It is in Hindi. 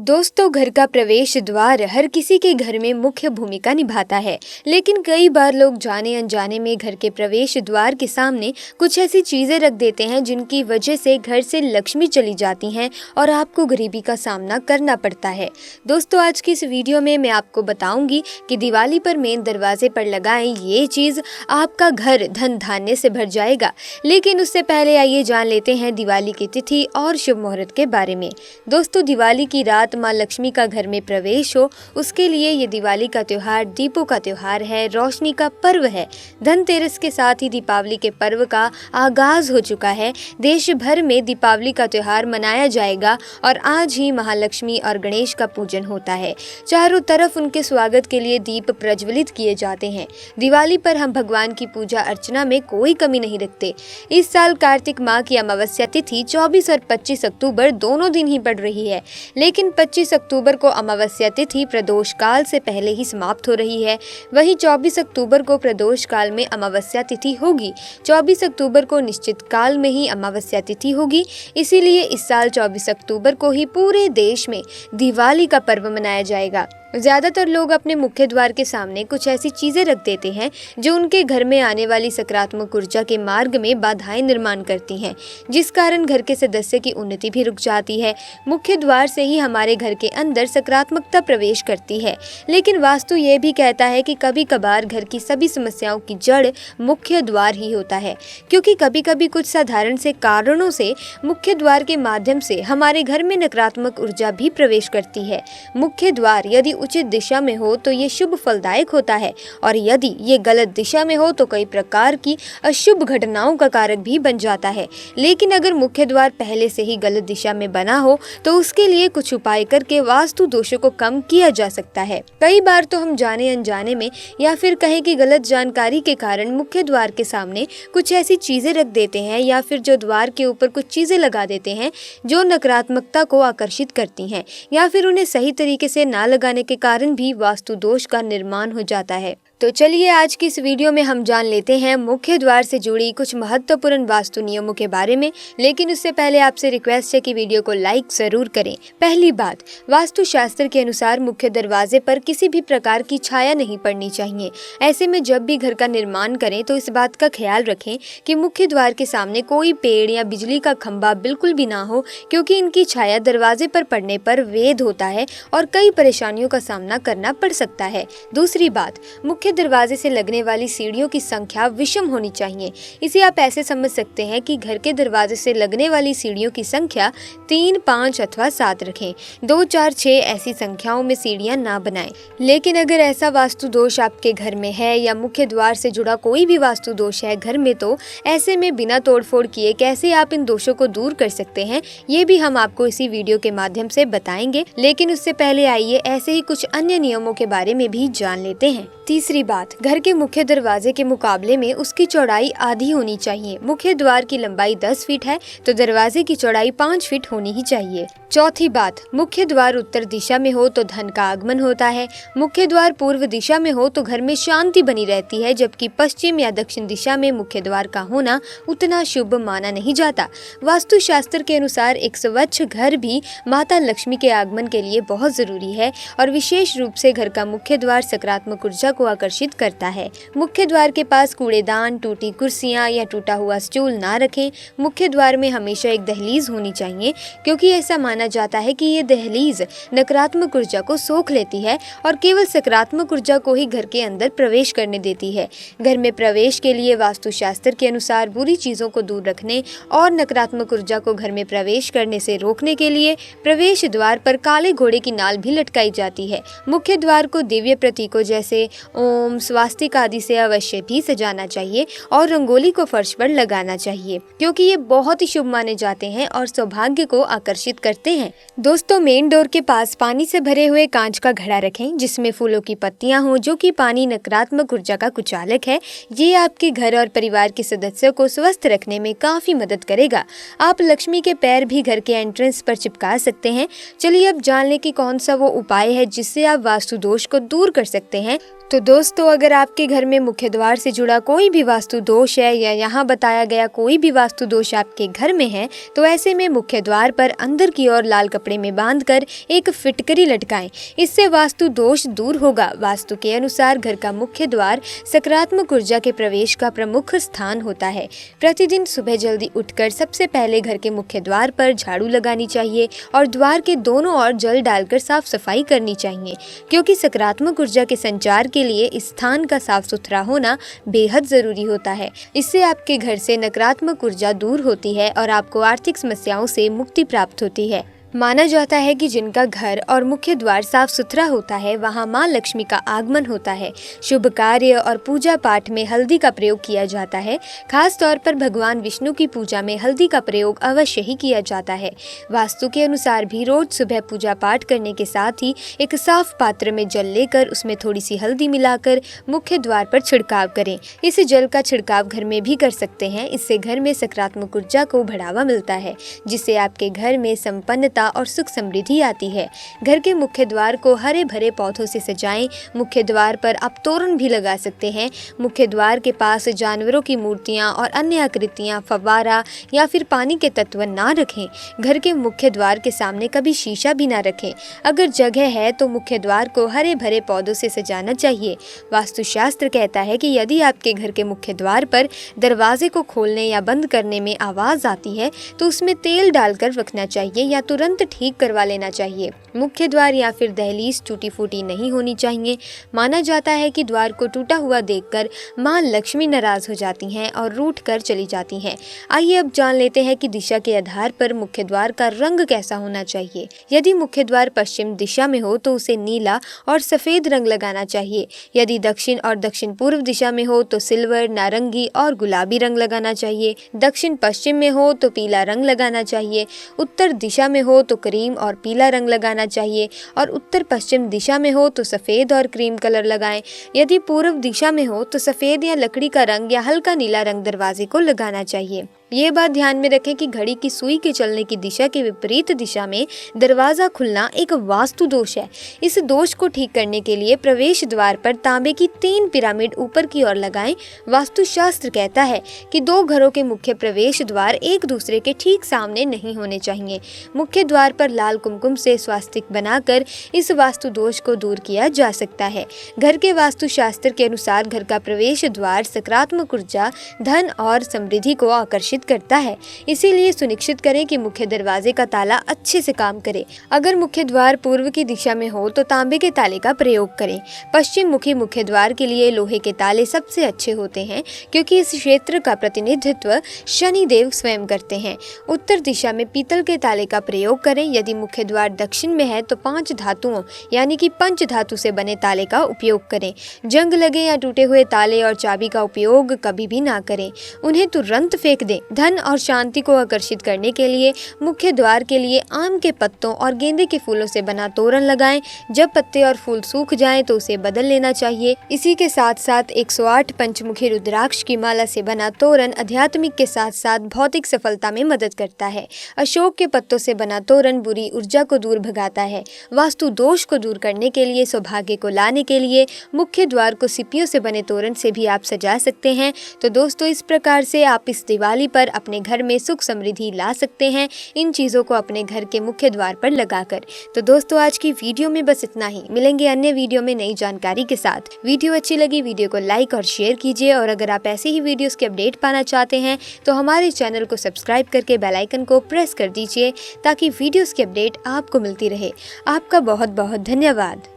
दोस्तों, घर का प्रवेश द्वार हर किसी के घर में मुख्य भूमिका निभाता है। लेकिन कई बार लोग जाने अनजाने में घर के प्रवेश द्वार के सामने कुछ ऐसी चीजें रख देते हैं जिनकी वजह से घर से लक्ष्मी चली जाती हैं और आपको गरीबी का सामना करना पड़ता है। दोस्तों, आज की इस वीडियो में मैं आपको बताऊंगी कि दिवाली पर मेन दरवाजे पर लगाएं ये चीज आपका घर धन धान्य से भर जाएगा। लेकिन उससे पहले आइए जान लेते हैं दिवाली की तिथि और शुभ मुहूर्त के बारे में। दोस्तों, दिवाली की रात माँ लक्ष्मी का घर में प्रवेश हो, उसके लिए ये दिवाली का त्योहार दीपों का त्योहार है, रोशनी का पर्व है। धनतेरस के साथ ही दीपावली के पर्व का आगाज हो चुका है। देश भर में दीपावली का त्योहार मनाया जाएगा और आज ही महालक्ष्मी और गणेश का पूजन होता है। चारों तरफ उनके स्वागत के लिए दीप प्रज्वलित किए जाते हैं। दिवाली पर हम भगवान की पूजा अर्चना में कोई कमी नहीं रखते। इस साल कार्तिक माह की अमावस्या तिथि 24 और 25 अक्टूबर दोनों दिन ही पड़ रही है। लेकिन 25 अक्टूबर को अमावस्या तिथि प्रदोष काल से पहले ही समाप्त हो रही है। वहीं 24 अक्टूबर को प्रदोष काल में अमावस्या तिथि होगी। 24 अक्टूबर को निश्चित काल में ही अमावस्या तिथि होगी। इसीलिए इस साल 24 अक्टूबर को ही पूरे देश में दिवाली का पर्व मनाया जाएगा। ज्यादातर लोग अपने मुख्य द्वार के सामने कुछ ऐसी चीजें रख देते हैं जो उनके घर में आने वाली सकारात्मक ऊर्जा के मार्ग में बाधाएं निर्माण करती हैं, जिस कारण घर के सदस्य की उन्नति भी रुक जाती है। मुख्य द्वार से ही हमारे घर के अंदर सकारात्मकता प्रवेश करती है। लेकिन वास्तु ये भी कहता है कि कभी कभार घर की सभी समस्याओं की जड़ मुख्य द्वार ही होता है, क्योंकि कभी कभी कुछ साधारण से कारणों से मुख्य द्वार के माध्यम से हमारे घर में नकारात्मक ऊर्जा भी प्रवेश करती है। मुख्य द्वार यदि उचित दिशा में हो तो ये शुभ फलदायक होता है, और यदि ये गलत दिशा में हो तो कई प्रकार की अशुभ घटनाओं का कारक भी बन जाता है। लेकिन अगर मुख्य द्वार पहले से ही गलत दिशा में बना हो तो उसके लिए कुछ उपाय करके वास्तु दोषों को कम किया जा सकता है। कई बार तो हम जाने अनजाने में या फिर कहें कि गलत जानकारी के कारण मुख्य द्वार के सामने कुछ ऐसी चीजें रख देते हैं या फिर जो द्वार के ऊपर कुछ चीजें लगा देते हैं जो नकारात्मकता को आकर्षित करती हैं, या फिर उन्हें सही तरीके से ना लगाने के कारण भी वास्तु दोष का निर्माण हो जाता है। तो चलिए आज की इस वीडियो में हम जान लेते हैं मुख्य द्वार से जुड़ी कुछ महत्वपूर्ण वास्तु नियमों के बारे में। लेकिन उससे पहले आपसे रिक्वेस्ट है कि वीडियो को लाइक जरूर करें। पहली बात, वास्तु शास्त्र के अनुसार मुख्य दरवाजे पर किसी भी प्रकार की छाया नहीं पड़नी चाहिए। ऐसे में जब भी घर का निर्माण करें तो इस बात का ख्याल रखें कि मुख्य द्वार के सामने कोई पेड़ या बिजली का खंभा बिल्कुल भी ना हो, क्योंकि इनकी छाया दरवाजे पर पड़ने पर वेध होता है और कई परेशानियों का सामना करना पड़ सकता है। दूसरी बात, मुख्य दरवाजे से लगने वाली सीढ़ियों की संख्या विषम होनी चाहिए। इसे आप ऐसे समझ सकते हैं कि घर के दरवाजे से लगने वाली सीढ़ियों की संख्या 3, 5 अथवा 7 रखें। 2, 4, 6 ऐसी संख्याओं में सीढ़ियां ना बनाएं। लेकिन अगर ऐसा वास्तु दोष आपके घर में है या मुख्य द्वार से जुड़ा कोई भी वास्तु दोष है घर में, तो ऐसे में बिना तोड़फोड़ किए कैसे आप इन दोषों को दूर कर सकते हैं, ये भी हम आपको इसी वीडियो के माध्यम से बताएंगे। लेकिन उससे पहले आइए ऐसे ही कुछ अन्य नियमों के बारे में भी जान लेते हैं। तीसरी बात, घर के मुख्य दरवाजे के मुकाबले में उसकी चौड़ाई आधी होनी चाहिए। मुख्य द्वार की लंबाई 10 फीट है तो दरवाजे की चौड़ाई 5 फीट होनी ही चाहिए। चौथी बात, मुख्य द्वार उत्तर दिशा में हो तो धन का आगमन होता है। मुख्य द्वार पूर्व दिशा में हो तो घर में शांति बनी रहती है, जबकि पश्चिम या दक्षिण दिशा में मुख्य द्वार का होना उतना शुभ माना नहीं जाता। वास्तु शास्त्र के अनुसार एक स्वच्छ घर भी माता लक्ष्मी के आगमन के लिए बहुत जरूरी है, और विशेष रूप से घर का मुख्य द्वार सकारात्मक ऊर्जा को आकर्षित करता है। मुख्य द्वार के पास कूड़ेदान, टूटी कुर्सियां या टूटा हुआ स्टूल ना रखें। मुख्य द्वार में हमेशा एक दहलीज होनी चाहिए, क्योंकि ऐसा माना जाता है कि ये दहलीज नकारात्मक ऊर्जा को सोख लेती है और केवल सकारात्मक ऊर्जा को ही घर के अंदर प्रवेश करने देती है। घर में प्रवेश के लिए वास्तु शास्त्र के अनुसार बुरी चीजों को दूर रखने और नकारात्मक ऊर्जा को घर में प्रवेश करने से रोकने के लिए प्रवेश द्वार पर काले घोड़े की नाल भी लटकाई जाती है। मुख्य द्वार को दिव्य प्रतीकों जैसे ओम, स्वास्तिक आदि से अवश्य भी सजाना चाहिए और रंगोली को फर्श पर लगाना चाहिए, क्योंकि ये बहुत ही शुभ माने जाते हैं और सौभाग्य को आकर्षित करते हैं। दोस्तों, मेन डोर के पास पानी से भरे हुए कांच का घड़ा रखें जिसमें फूलों की पत्तियां हों, जो कि पानी नकारात्मक ऊर्जा का कुचालक है। ये आपके घर और परिवार के सदस्यों को स्वस्थ रखने में काफी मदद करेगा। आप लक्ष्मी के पैर भी घर के एंट्रेंस पर चिपका सकते हैं। चलिए अब जान लें कि कौन सा वो उपाय है जिससे आप वास्तु दोष को दूर कर सकते हैं। तो दोस्तों, अगर आपके घर में मुख्य द्वार से जुड़ा कोई भी वास्तु दोष है या यहाँ बताया गया कोई भी वास्तु दोष आपके घर में है, तो ऐसे में मुख्य द्वार पर अंदर की ओर लाल कपड़े में बांधकर एक फिटकरी लटकाएं। इससे वास्तु दोष दूर होगा। वास्तु के अनुसार घर का मुख्य द्वार सकारात्मक ऊर्जा के प्रवेश का प्रमुख स्थान होता है। प्रतिदिन सुबह जल्दी उठकर सबसे पहले घर के मुख्य द्वार पर झाड़ू लगानी चाहिए और द्वार के दोनों ओर जल डालकर साफ सफाई करनी चाहिए, क्योंकि सकारात्मक ऊर्जा के संचार के लिए इस स्थान का साफ सुथरा होना बेहद जरूरी होता है। इससे आपके घर से नकारात्मक ऊर्जा दूर होती है और आपको आर्थिक समस्याओं से मुक्ति प्राप्त होती है। माना जाता है कि जिनका घर और मुख्य द्वार साफ सुथरा होता है वहाँ माँ लक्ष्मी का आगमन होता है। शुभ कार्य और पूजा पाठ में हल्दी का प्रयोग किया जाता है। खास तौर पर भगवान विष्णु की पूजा में हल्दी का प्रयोग अवश्य ही किया जाता है। वास्तु के अनुसार भी रोज सुबह पूजा पाठ करने के साथ ही एक साफ पात्र में जल लेकर उसमें थोड़ी सी हल्दी मिलाकर मुख्य द्वार पर छिड़काव करें। इस जल का छिड़काव घर में भी कर सकते हैं। इससे घर में सकारात्मक ऊर्जा को बढ़ावा मिलता है, जिससे आपके घर में संपन्नता और सुख समृद्धि आती है। घर के मुख्य द्वार को हरे भरे पौधों से सजाएं। मुख्य द्वार पर आप तोरण भी लगा सकते हैं। मुख्य द्वार के पास जानवरों की मूर्तियां और अन्य आकृतियां, फव्वारा या फिर पानी के तत्व ना रखें। घर के मुख्य द्वार के सामने कभी शीशा भी ना रखें। अगर जगह है तो मुख्य द्वार को हरे भरे पौधों से सजाना चाहिए। वास्तुशास्त्र कहता है कि यदि आपके घर के मुख्य द्वार पर दरवाजे को खोलने या बंद करने में आवाज आती है तो उसमें तेल डालकर रखना चाहिए या तुरंत ठीक करवा लेना चाहिए। मुख्य द्वार या फिर दहलीज टूटी फूटी नहीं होनी चाहिए। माना जाता है कि द्वार को टूटा हुआ देखकर माँ लक्ष्मी नाराज हो जाती हैं और रूठ कर चली जाती हैं। आइए अब जान लेते हैं कि दिशा के आधार पर मुख्य द्वार का रंग कैसा होना चाहिए। यदि मुख्य द्वार पश्चिम दिशा में हो तो उसे नीला और सफेद रंग लगाना चाहिए। यदि दक्षिण और दक्षिण पूर्व दिशा में हो तो सिल्वर, नारंगी और गुलाबी रंग लगाना चाहिए। दक्षिण पश्चिम में हो तो पीला रंग लगाना चाहिए। उत्तर दिशा में हो तो क्रीम और पीला रंग लगाना चाहिए और उत्तर पश्चिम दिशा में हो तो सफेद और क्रीम कलर लगाएं। यदि पूर्व दिशा में हो तो सफेद या लकड़ी का रंग या हल्का नीला रंग दरवाजे को लगाना चाहिए। ये बात ध्यान में रखें कि घड़ी की सुई के चलने की दिशा के विपरीत दिशा में दरवाजा खुलना एक वास्तु दोष है। इस दोष को ठीक करने के लिए प्रवेश द्वार पर तांबे की 3 पिरामिड ऊपर की ओर लगाएं। वास्तुशास्त्र कहता है कि 2 घरों के मुख्य प्रवेश द्वार एक दूसरे के ठीक सामने नहीं होने चाहिए। मुख्य द्वार पर लाल कुमकुम से स्वास्तिक बनाकर इस वास्तु दोष को दूर किया जा सकता है। घर के वास्तुशास्त्र के अनुसार घर का प्रवेश द्वार सकारात्मक ऊर्जा, धन और समृद्धि को आकर्षित करता है। इसीलिए सुनिश्चित करें कि मुख्य दरवाजे का ताला अच्छे से काम करे। अगर मुख्य द्वार पूर्व की दिशा में हो तो तांबे के ताले का प्रयोग करें। पश्चिम मुखी मुख्य द्वार के लिए लोहे के ताले सबसे अच्छे होते हैं, क्योंकि इस क्षेत्र का प्रतिनिधित्व शनि देव स्वयं करते हैं। उत्तर दिशा में पीतल के ताले का प्रयोग करें। यदि मुख्य द्वार दक्षिण में है तो 5 धातुओं यानी कि पंच धातु से बने ताले का उपयोग करें। जंग लगे या टूटे हुए ताले और चाबी का उपयोग कभी भी ना करें, उन्हें तुरंत फेंक दें। धन और शांति को आकर्षित करने के लिए मुख्य द्वार के लिए आम के पत्तों और गेंदे के फूलों से बना तोरण लगाएं। जब पत्ते और फूल सूख जाएं तो उसे बदल लेना चाहिए। इसी के साथ साथ 108 पंचमुखी रुद्राक्ष की माला से बना तोरण आध्यात्मिक के साथ साथ भौतिक सफलता में मदद करता है। अशोक के पत्तों से बना तोरण बुरी ऊर्जा को दूर भगाता है। वास्तु दोष को दूर करने के लिए, सौभाग्य को लाने के लिए मुख्य द्वार को सिप्पियों से बने तोरण से भी आप सजा सकते हैं। तो दोस्तों, इस प्रकार से आप इस दिवाली पर अपने घर में सुख समृद्धि ला सकते हैं, इन चीज़ों को अपने घर के मुख्य द्वार पर लगाकर। तो दोस्तों, आज की वीडियो में बस इतना ही। मिलेंगे अन्य वीडियो में नई जानकारी के साथ। वीडियो अच्छी लगी वीडियो को लाइक और शेयर कीजिए, और अगर आप ऐसे ही वीडियोस की अपडेट पाना चाहते हैं तो हमारे चैनल को सब्सक्राइब करके बेल आइकन को प्रेस कर दीजिए, ताकि वीडियोस की अपडेट आपको मिलती रहे। आपका बहुत बहुत धन्यवाद।